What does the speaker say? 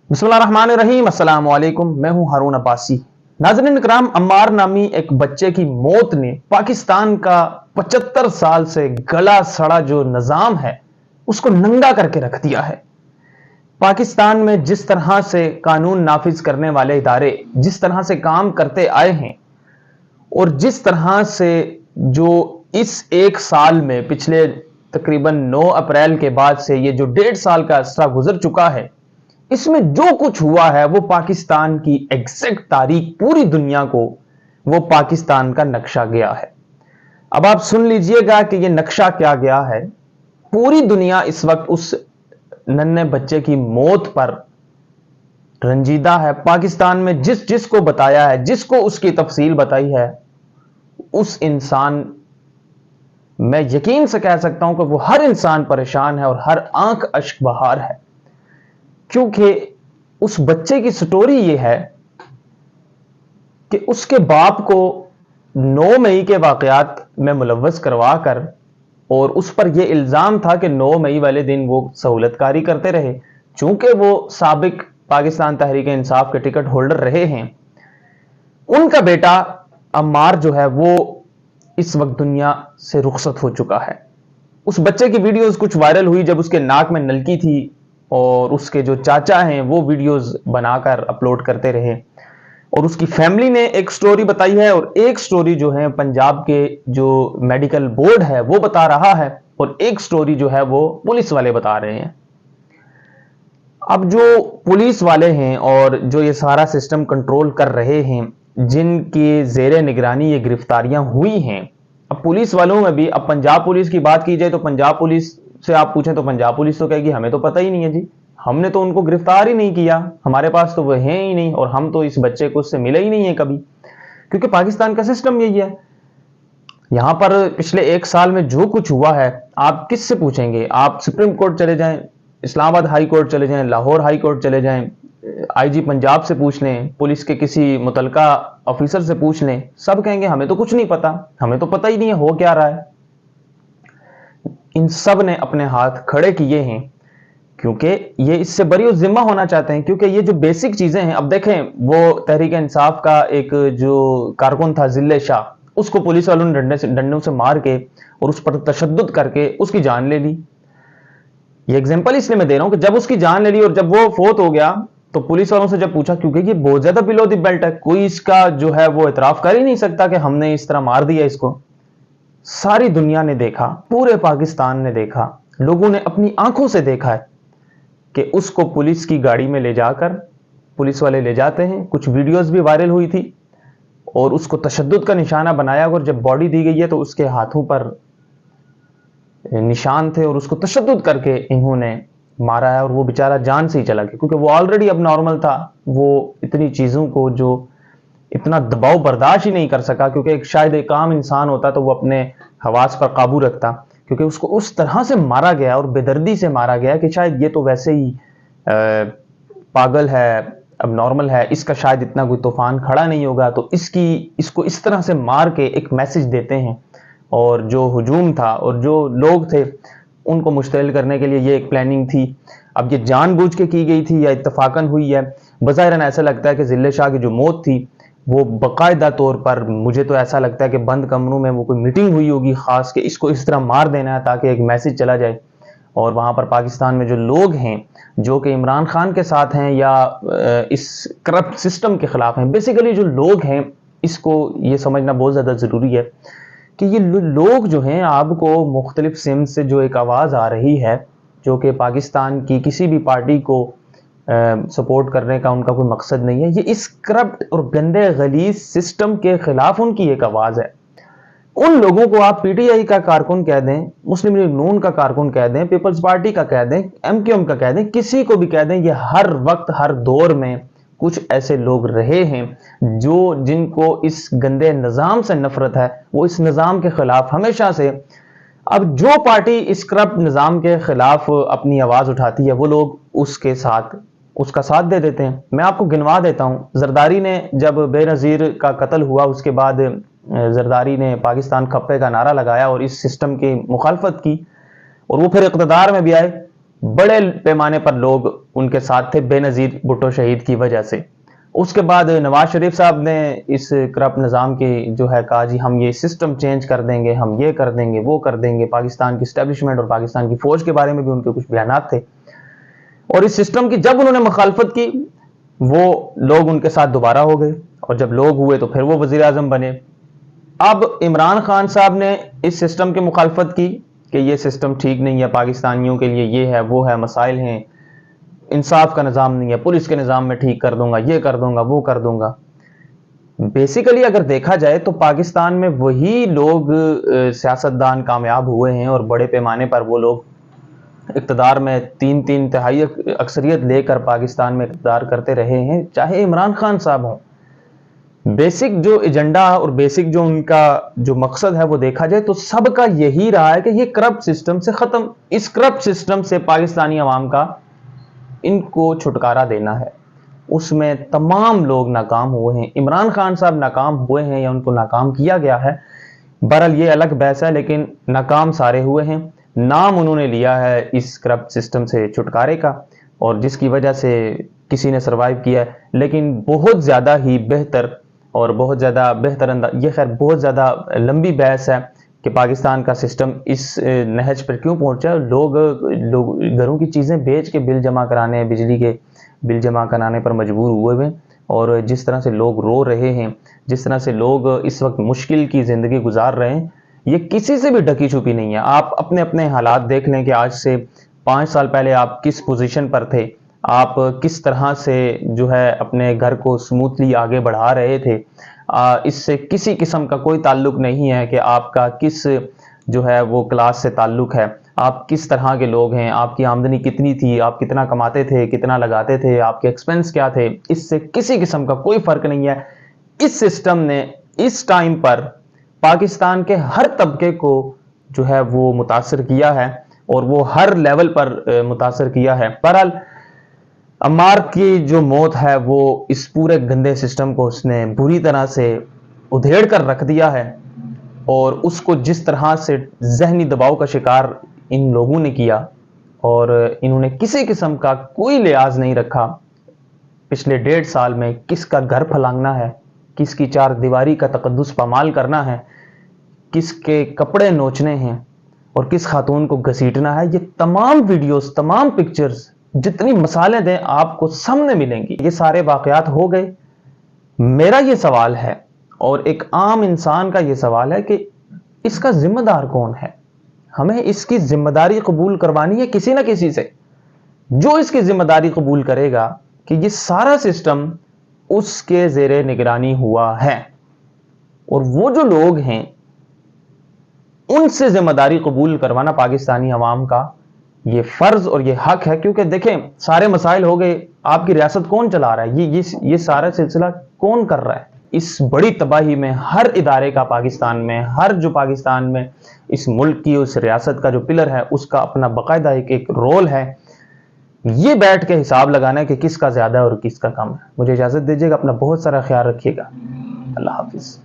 बिस्मिल्लाहिर्रहमानिर्रहीम। अस्सलाम वालेकुम। मैं हूं हारून अब्बासी। नाज़रीन इकराम, अम्मार नामी एक बच्चे की मौत ने पाकिस्तान का 75 साल से गला सड़ा जो निज़ाम है उसको नंगा करके रख दिया है। पाकिस्तान में जिस तरह से कानून नाफिज करने वाले इदारे जिस तरह से काम करते आए हैं और जिस तरह से जो इस एक साल में पिछले तकरीबन 9 अप्रैल के बाद से ये जो 1.5 साल का अरसा गुजर चुका है, इसमें जो कुछ हुआ है वो पाकिस्तान की एग्जैक्ट तारीख पूरी दुनिया को वो पाकिस्तान का नक्शा गया है। अब आप सुन लीजिएगा कि ये नक्शा क्या गया है। पूरी दुनिया इस वक्त उस नन्हे बच्चे की मौत पर रंजीदा है। पाकिस्तान में जिसको बताया है, जिसको उसकी तफसील बताई है, उस इंसान, मैं यकीन से कह सकता हूं कि वो हर इंसान परेशान है और हर आंख अश्क बहार है, क्योंकि उस बच्चे की स्टोरी ये है कि उसके बाप को 9 मई के वाकयात में मुलव्वस करवा कर और उस पर यह इल्ज़ाम था कि 9 मई वाले दिन वो सहूलतकारी करते रहे। चूंकि वो साबिक पाकिस्तान तहरीक इंसाफ के टिकट होल्डर रहे हैं, उनका बेटा अम्मार जो है वो इस वक्त दुनिया से रुखसत हो चुका है। उस बच्चे की वीडियोस कुछ वायरल हुई जब उसके नाक में नलकी थी और उसके जो चाचा हैं वो वीडियोस बनाकर अपलोड करते रहे और उसकी फैमिली ने एक स्टोरी बताई है और एक स्टोरी जो है पंजाब के जो मेडिकल बोर्ड है वो बता रहा है और एक स्टोरी जो है वो पुलिस वाले बता रहे हैं। अब जो पुलिस वाले हैं और जो ये सारा सिस्टम कंट्रोल कर रहे हैं, जिनके जेरे निगरानी ये गिरफ्तारियां हुई हैं, अब पुलिस वालों में भी, अब पंजाब पुलिस की बात की जाए तो पंजाब पुलिस से आप पूछें तो पंजाब पुलिस तो कहेगी हमें तो पता ही नहीं है जी, हमने तो उनको गिरफ्तार ही नहीं किया, हमारे पास तो वो है ही नहीं और हम तो इस बच्चे को उससे मिले ही नहीं है कभी। क्योंकि पाकिस्तान का सिस्टम यही है। यहां पर पिछले एक साल में जो कुछ हुआ है, आप किससे पूछेंगे? आप सुप्रीम कोर्ट चले जाएं, इस्लामाबाद हाई कोर्ट चले जाएं, लाहौर हाई कोर्ट चले जाएं, आईजी पंजाब से पूछ लें, पुलिस के किसी मुतलका ऑफिसर से पूछ लें, सब कहेंगे हमें तो कुछ नहीं पता, हमें तो पता ही नहीं है हो क्या रहा है। इन सब ने अपने हाथ खड़े किए हैं क्योंकि ये इससे बरी जिम्मा होना चाहते हैं। क्योंकि ये जो बेसिक चीजें हैं, अब देखें वो तहरीक इंसाफ का एक जो कारकुन था जिले शाह, उसको पुलिस वालों ने डंडों से मार के और उस पर तशद्दुद करके उसकी जान ले ली। ये एग्जांपल इसलिए मैं दे रहा हूं कि जब उसकी जान ले ली और जब वो फोत हो गया तो पुलिस वालों से जब पूछा, क्योंकि ये बहुत ज्यादा बिलो द बेल्ट है, कोई इसका जो है वो इतराफ कर ही नहीं सकता कि हमने इस तरह मार दिया इसको। सारी दुनिया ने देखा, पूरे पाकिस्तान ने देखा, लोगों ने अपनी आंखों से देखा है कि उसको पुलिस की गाड़ी में ले जाकर पुलिस वाले ले जाते हैं। कुछ वीडियोस भी वायरल हुई थी और उसको तशद्दुद का निशाना बनाया और जब बॉडी दी गई है तो उसके हाथों पर निशान थे और उसको तशद्दुद करके इन्होंने मारा है और वो बेचारा जान से ही चला गया क्योंकि वो ऑलरेडी अब नॉर्मल था। वो इतनी चीजों को, जो इतना दबाव बर्दाश्त ही नहीं कर सका, क्योंकि शायद एक आम इंसान होता तो वो अपने हवास पर काबू रखता, क्योंकि उसको उस तरह से मारा गया और बेदर्दी से मारा गया कि शायद ये तो वैसे ही पागल है, अब नॉर्मल है, इसका शायद इतना कोई तूफान खड़ा नहीं होगा, तो इसको इस तरह से मार के एक मैसेज देते हैं। और जो हुजूम था और जो लोग थे उनको मुश्तइल करने के लिए ये एक प्लानिंग थी। अब ये जानबूझ के की गई थी या इत्तफाकन हुई है, बज़ाहिरन ऐसा लगता है कि जिले शाह की जो मौत थी वो बाकायदा तौर पर, मुझे तो ऐसा लगता है कि बंद कमरों में वो कोई मीटिंग हुई होगी खास के इसको इस तरह मार देना है ताकि एक मैसेज चला जाए। और वहां पर पाकिस्तान में जो लोग हैं जो कि इमरान खान के साथ हैं या इस करप्ट सिस्टम के खिलाफ हैं, बेसिकली जो लोग हैं, इसको ये समझना बहुत ज्यादा जरूरी है कि ये लोग जो हैं, आपको मुख्तलिफ सिम से जो एक आवाज़ आ रही है जो कि पाकिस्तान की किसी भी पार्टी को सपोर्ट करने का उनका कोई मकसद नहीं है, ये इस करप्ट और गंदे गलीज सिस्टम के खिलाफ उनकी एक आवाज़ है। उन लोगों को आप पीटीआई का कारकुन कह दें, मुस्लिम लीग नून का कारकुन कह दें, पीपल्स पार्टी का कह दें, एमक्यूएम का कह दें, किसी को भी कह दें, ये हर वक्त हर दौर में कुछ ऐसे लोग रहे हैं जिनको इस गंदे निज़ाम से नफरत है, वो इस निज़ाम के खिलाफ हमेशा से। अब जो पार्टी इस करप्ट निज़ाम के खिलाफ अपनी आवाज़ उठाती है वो लोग उसका साथ दे देते हैं। मैं आपको गिनवा देता हूं, जरदारी ने जब बेनज़ीर का कत्ल हुआ उसके बाद जरदारी ने पाकिस्तान खप्पे का नारा लगाया और इस सिस्टम की मुखालफत की और वो फिर इक़्तिदार में भी आए بڑے پیمانے پر لوگ ان کے ساتھ تھے بے نظیر بھٹو شہید کی وجہ سے۔ اس کے بعد نواز شریف صاحب نے اس کرپٹ نظام کی جو ہے کہا جی ہم یہ سسٹم چینج کر دیں گے، ہم یہ کر دیں گے، وہ کر دیں گے۔ پاکستان کی اسٹیبلشمنٹ اور پاکستان کی فوج کے بارے میں بھی ان کے کچھ بیانات تھے، اور اس سسٹم کی جب انہوں نے مخالفت کی وہ لوگ ان کے ساتھ دوبارہ ہو گئے، اور جب لوگ ہوئے تو پھر وہ وزیر اعظم بنے۔ اب عمران خان صاحب نے اس سسٹم کی مخالفت کی کہ یہ سسٹم ٹھیک نہیں ہے، پاکستانیوں کے لیے یہ ہے وہ ہے، مسائل ہیں، انصاف کا نظام نہیں ہے، پولیس کے نظام میں ٹھیک کر دوں گا، یہ کر دوں گا، وہ کر دوں گا۔ بیسیکلی اگر دیکھا جائے تو پاکستان میں وہی لوگ سیاستدان کامیاب ہوئے ہیں، اور بڑے پیمانے پر وہ لوگ اقتدار میں تین تہائی اکثریت لے کر پاکستان میں اقتدار کرتے رہے ہیں، چاہے عمران خان صاحب ہوں۔ بیسک جو ایجنڈا اور بیسک جو ان کا جو مقصد ہے وہ دیکھا جائے تو سب کا یہی رہا ہے کہ یہ کرپٹ سسٹم سے ختم، اس کرپٹ سسٹم سے پاکستانی عوام کا ان کو چھٹکارا دینا ہے۔ اس میں تمام لوگ ناکام ہوئے ہیں، عمران خان صاحب ناکام ہوئے ہیں یا ان کو ناکام کیا گیا ہے، بہرحال یہ الگ بحث ہے، لیکن ناکام سارے ہوئے ہیں۔ نام انہوں نے لیا ہے اس کرپٹ سسٹم سے چھٹکارے کا، اور جس کی وجہ سے کسی نے سروائیو کیا ہے، لیکن بہت زیادہ ہی بہتر اور بہت زیادہ بہتر یہ خیر بہت زیادہ لمبی بحث ہے کہ پاکستان کا سسٹم اس نہج پر کیوں پہنچا۔ لوگ گھروں کی چیزیں بیچ کے بل جمع کرانے، بجلی کے بل جمع کرانے پر مجبور ہوئے ہوئے، اور جس طرح سے لوگ رو رہے ہیں، جس طرح سے لوگ اس وقت مشکل کی زندگی گزار رہے ہیں، یہ کسی سے بھی ڈھکی چھپی نہیں ہے۔ آپ اپنے اپنے حالات دیکھ لیں کہ آج سے 5 سال پہلے آپ کس پوزیشن پر تھے، آپ کس طرح سے جو ہے اپنے گھر کو سموتھلی آگے بڑھا رہے تھے۔ اس سے کسی قسم کا کوئی تعلق نہیں ہے کہ آپ کا کس جو ہے وہ کلاس سے تعلق ہے، آپ کس طرح کے لوگ ہیں، آپ کی آمدنی کتنی تھی، آپ کتنا کماتے تھے، کتنا لگاتے تھے، آپ کے ایکسپنس کیا تھے، اس سے کسی قسم کا کوئی فرق نہیں ہے۔ اس سسٹم نے اس ٹائم پر پاکستان کے ہر طبقے کو جو ہے وہ متاثر کیا ہے، اور وہ ہر لیول پر متاثر کیا ہے۔ بہرحال عمار کی جو موت ہے وہ اس پورے گندے سسٹم کو اس نے بری طرح سے ادھیڑ کر رکھ دیا ہے، اور اس کو جس طرح سے ذہنی دباؤ کا شکار ان لوگوں نے کیا، اور انہوں نے کسی قسم کا کوئی لحاظ نہیں رکھا پچھلے 1.5 سال میں کس کا گھر پھلانگنا ہے، کس کی 4 دیواری کا تقدس پامال کرنا ہے، کس کے کپڑے نوچنے ہیں، اور کس خاتون کو گھسیٹنا ہے۔ یہ تمام ویڈیوز، تمام پکچرز، جتنی مثالیں دیں آپ کو سامنے ملیں گی، یہ سارے واقعات ہو گئے۔ میرا یہ سوال ہے، اور ایک عام انسان کا یہ سوال ہے کہ اس کا ذمہ دار کون ہے؟ ہمیں اس کی ذمہ داری قبول کروانی ہے کسی نہ کسی سے، جو اس کی ذمہ داری قبول کرے گا کہ یہ سارا سسٹم اس کے زیر نگرانی ہوا ہے، اور وہ جو لوگ ہیں ان سے ذمہ داری قبول کروانا پاکستانی عوام کا یہ فرض اور یہ حق ہے۔ کیونکہ دیکھیں سارے مسائل ہو گئے، آپ کی ریاست کون چلا رہا ہے، یہ سارا سلسلہ کون کر رہا ہے؟ اس بڑی تباہی میں ہر ادارے کا پاکستان میں، ہر جو پاکستان میں اس ملک کی اس ریاست کا جو پلر ہے اس کا اپنا باقاعدہ ایک رول ہے۔ یہ بیٹھ کے حساب لگانا ہے کہ کس کا زیادہ اور کس کا کم ہے۔ مجھے اجازت دیجیے گا، اپنا بہت سارا خیال رکھیے گا۔ اللہ حافظ۔